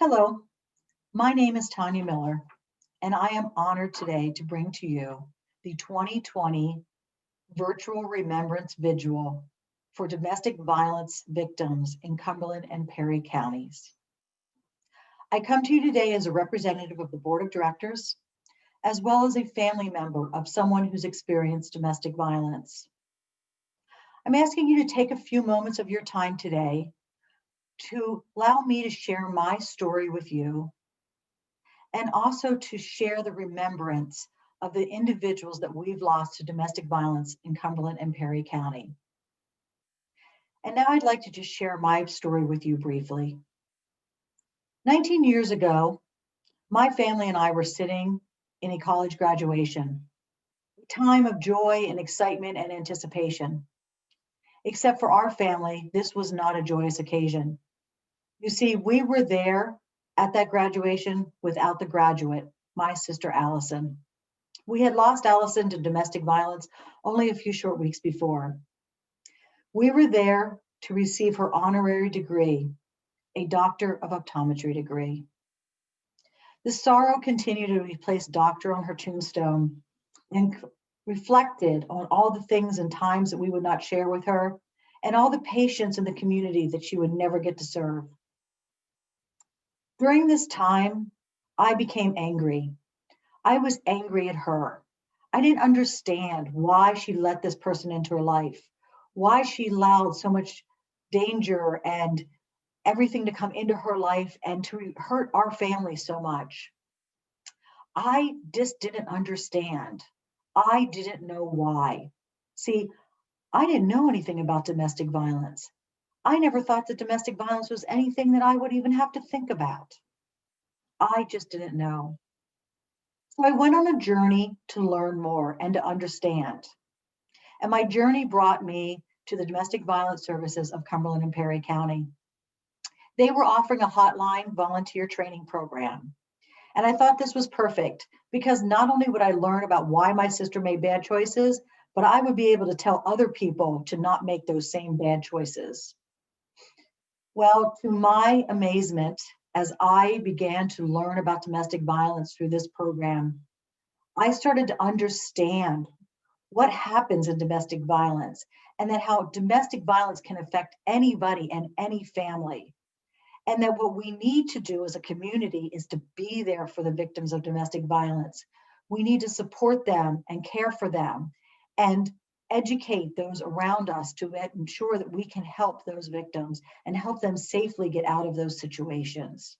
Hello, my name is Tanya Miller, and I am honored today to bring to you the 2020 Virtual Remembrance Vigil for domestic violence victims in Cumberland and Perry counties. I come to you today as a representative of the Board of Directors, as well as a family member of someone who's experienced domestic violence. I'm asking you to take a few moments of your time today to allow me to share my story with you, and also to share the remembrance of the individuals that we've lost to domestic violence in Cumberland and Perry County. And now I'd like to just share my story with you briefly. 19 years ago, my family and I were sitting in a college graduation, a time of joy and excitement and anticipation. Except for our family, this was not a joyous occasion. You see, we were there at that graduation without the graduate, my sister Allison. We had lost Allison to domestic violence only a few short weeks before. We were there to receive her honorary degree, a Doctor of Optometry degree. The sorrow continued to replace doctor on her tombstone and reflected on all the things and times that we would not share with her, and all the patients in the community that she would never get to serve. During this time, I became angry. I was angry at her. I didn't understand why she let this person into her life, why she allowed so much danger and everything to come into her life and to hurt our family so much. I just didn't understand. I didn't know why. See, I didn't know anything about domestic violence. I never thought that domestic violence was anything that I would even have to think about. I just didn't know. So I went on a journey to learn more and to understand. And my journey brought me to the Domestic Violence Services of Cumberland and Perry County. They were offering a hotline volunteer training program. And I thought this was perfect because not only would I learn about why my sister made bad choices, but I would be able to tell other people to not make those same bad choices. Well, to my amazement, as I began to learn about domestic violence through this program, I started to understand what happens in domestic violence and that how domestic violence can affect anybody and any family. And that what we need to do as a community is to be there for the victims of domestic violence. We need to support them and care for them and educate those around us to ensure that we can help those victims and help them safely get out of those situations.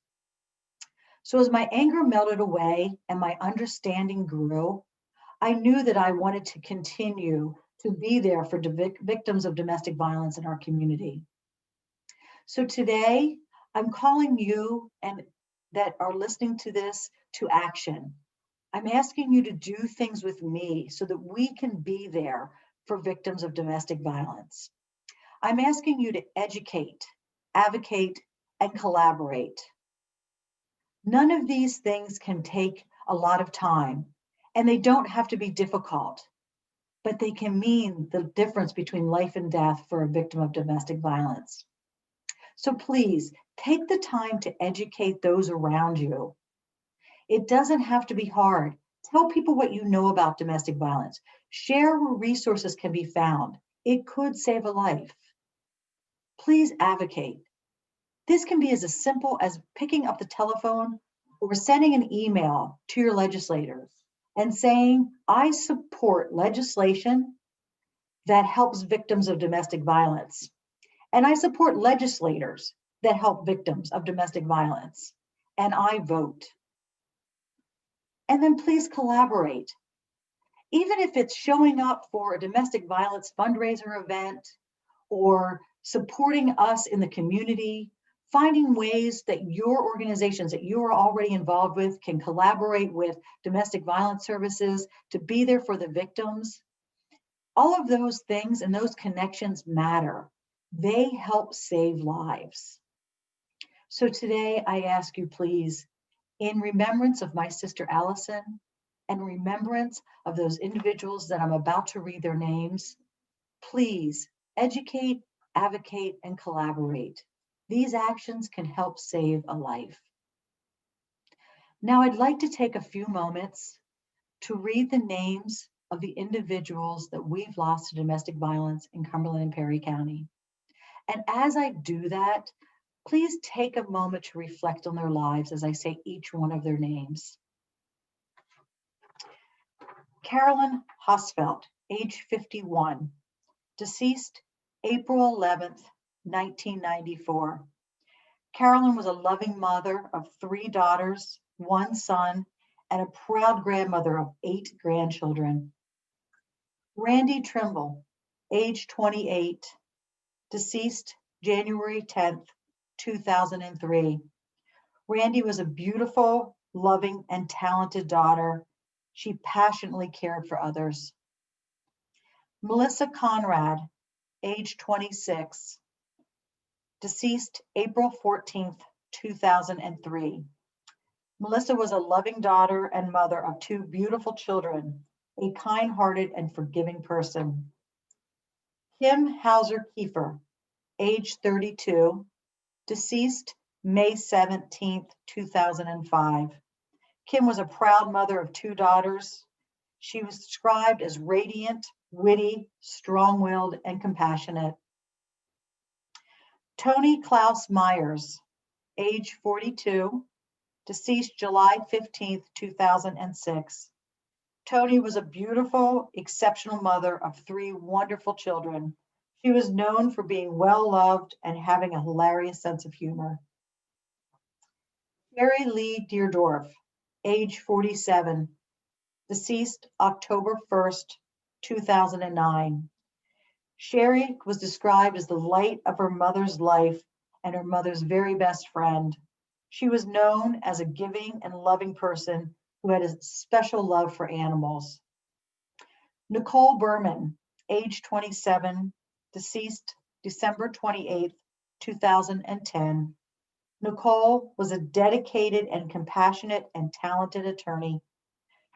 So as my anger melted away and my understanding grew, I knew that I wanted to continue to be there for victims of domestic violence in our community. So today, I'm calling you and that are listening to this to action. I'm asking you to do things with me so that we can be there for victims of domestic violence. I'm asking you to educate, advocate, and collaborate. None of these things can take a lot of time, and they don't have to be difficult, but they can mean the difference between life and death for a victim of domestic violence. So please take the time to educate those around you. It doesn't have to be hard. Tell people what you know about domestic violence. Share where resources can be found. It could save a life. Please advocate. This can be as simple as picking up the telephone or sending an email to your legislators and saying, I support legislation that helps victims of domestic violence. And I support legislators that help victims of domestic violence. And I vote. And then please collaborate. Even if it's showing up for a domestic violence fundraiser event or supporting us in the community, finding ways that your organizations that you are already involved with can collaborate with domestic violence services to be there for the victims. All of those things and those connections matter. They help save lives. So today I ask you, please, in remembrance of my sister Allison and remembrance of those individuals that I'm about to read their names, please educate, advocate, and collaborate. These actions can help save a life. Now I'd like to take a few moments to read the names of the individuals that we've lost to domestic violence in Cumberland and Perry County. And as I do that, please take a moment to reflect on their lives as I say each one of their names. Carolyn Hosfeld, age 51, deceased April 11th, 1994. Carolyn was a loving mother of 3 daughters, 1 son, and a proud grandmother of 8 grandchildren. Randy Trimble, age 28, deceased January 10th, 2003. Randy was a beautiful, loving, and talented daughter. She passionately cared for others. Melissa Conrad, age 26, deceased April 14th, 2003. Melissa was a loving daughter and mother of 2 beautiful children, a kind-hearted and forgiving person. Kim Hauser Kiefer, age 32, deceased May 17th, 2005. Kim was a proud mother of 2 daughters. She was described as radiant, witty, strong-willed, and compassionate. Tony Klaus Myers, age 42, deceased July 15th, 2006. Tony was a beautiful, exceptional mother of 3 wonderful children. She was known for being well-loved and having a hilarious sense of humor. Sherry Lee Deerdorf, age 47, deceased October 1st, 2009. Sherry was described as the light of her mother's life and her mother's very best friend. She was known as a giving and loving person who had a special love for animals. Nicole Berman, age 27, deceased December 28th, 2010. Nicole was a dedicated and compassionate and talented attorney.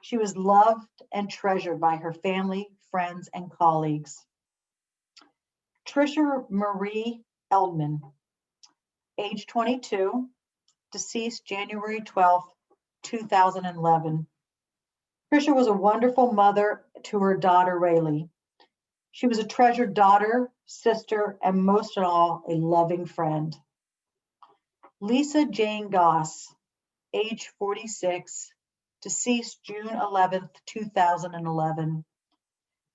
She was loved and treasured by her family, friends, and colleagues. Tricia Marie Eldman, age 22, deceased January 12th, 2011. Tricia was a wonderful mother to her daughter, Rayleigh. She was a treasured daughter, sister, and most of all, a loving friend. Lisa Jane Goss, age 46, deceased June 11th, 2011.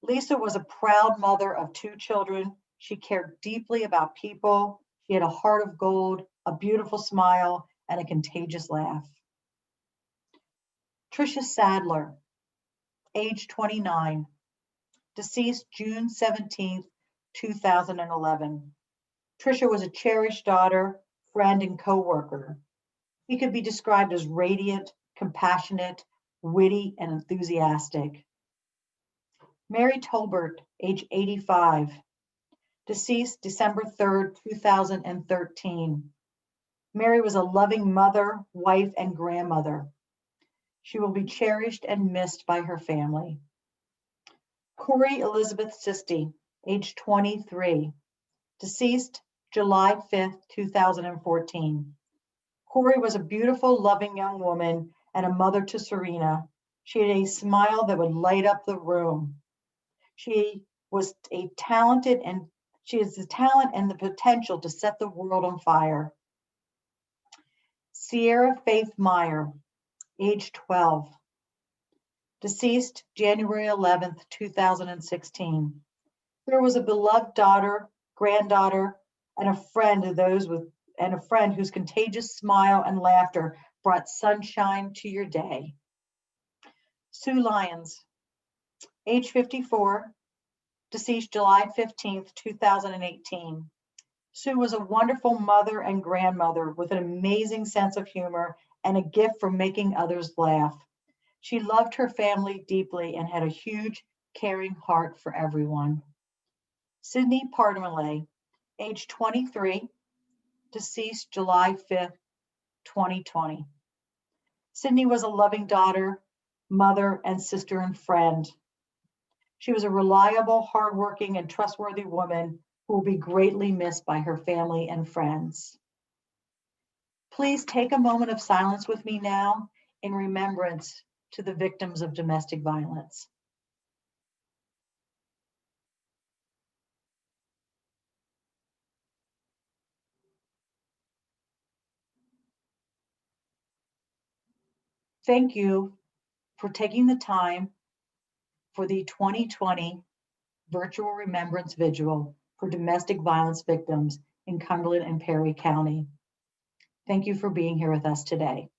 Lisa was a proud mother of 2 children. She cared deeply about people. She had a heart of gold, a beautiful smile, and a contagious laugh. Tricia Sadler, age 29, deceased June 17th, 2011. Tricia was a cherished daughter, friend, and co-worker. She could be described as radiant, compassionate, witty, and enthusiastic. Mary Tolbert, age 85, deceased December 3rd, 2013. Mary was a loving mother, wife, and grandmother. She will be cherished and missed by her family. Corey Elizabeth Sisti, age 23, deceased July 5th, 2014. Corey was a beautiful, loving young woman and a mother to Serena. She had a smile that would light up the room. She was a talented and she has the talent and the potential to set the world on fire. Sierra Faith Meyer, age 12, deceased January 11th, 2016. There was a beloved daughter, granddaughter, and a friend whose contagious smile and laughter brought sunshine to your day. Sue Lyons, age 54, deceased July 15th, 2018. Sue was a wonderful mother and grandmother with an amazing sense of humor and a gift for making others laugh. She loved her family deeply and had a huge, caring heart for everyone. Sydney Pardamalay, age 23, deceased July 5th, 2020. Sydney was a loving daughter, mother, and sister and friend. She was a reliable, hardworking, and trustworthy woman who will be greatly missed by her family and friends. Please take a moment of silence with me now in remembrance to the victims of domestic violence. Thank you for taking the time for the 2020 virtual Remembrance Vigil for domestic violence victims in Cumberland and Perry County. Thank you for being here with us today.